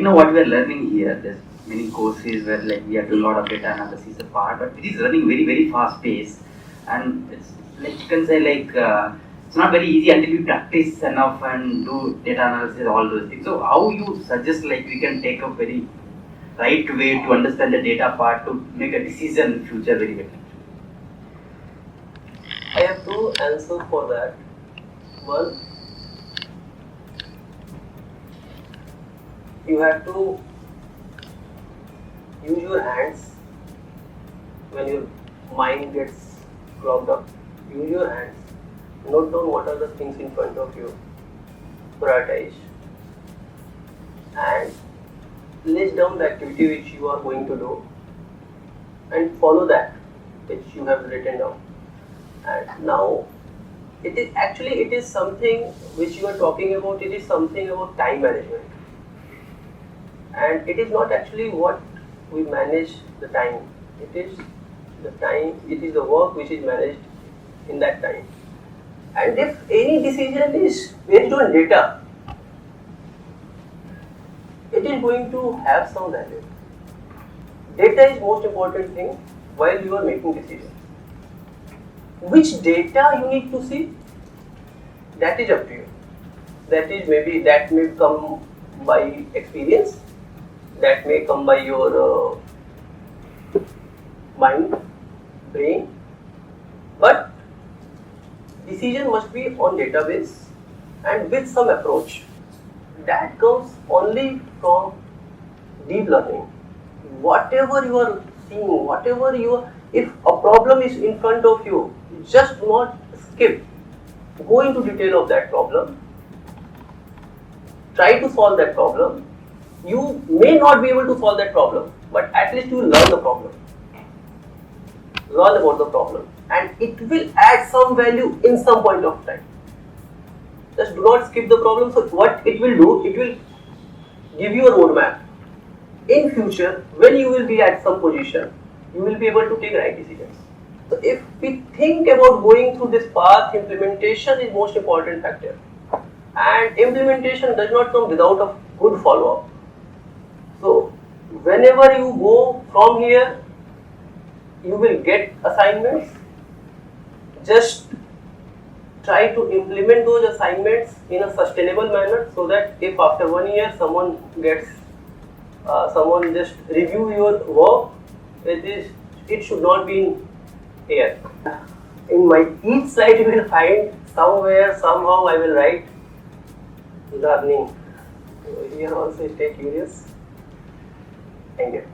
right now what we are learning here, there's many courses where like we have to do a lot of data analysis part, but it is running very, very fast pace, and it's like you can say like it's not very easy until we practice enough and do data analysis, all those things. So how you suggest like we can take a very right way to understand the data part to make a decision in future very well? I have two answers for that. One, you have to use your hands when your mind gets clogged up. Use your hands. Note down what are the things in front of you. Prioritize. And list down the activity which you are going to do and follow that which you have written down. And now it is something which you are talking about, it is something about time management. And it is not actually what we manage the time. It is the work which is managed in that time. And if any decision is based on data, it is going to have some value. Data is most important thing while you are making decisions. Which data you need to see, that is up to you. That may come by experience, that may come by your mind, brain, but decision must be on database and with some approach. That comes only from deep learning. Whatever you are seeing, if a problem is in front of you, just do not skip. Go into detail of that problem. Try to solve that problem. You may not be able to solve that problem, but at least you will learn the problem. Learn about the problem, and it will add some value in some point of time. Just do not skip the problem. So what it will do, it will give you a roadmap. In future, when you will be at some position, you will be able to take right decisions. So if we think about going through this path, implementation is most important factor. And implementation does not come without a good follow-up. So whenever you go from here, you will get assignments. Just try to implement those assignments in a sustainable manner, so that if after 1 year someone just review your work, it should not be in here. In my each slide you will find somewhere, somehow I will write learning. So here also stay curious. Thank you.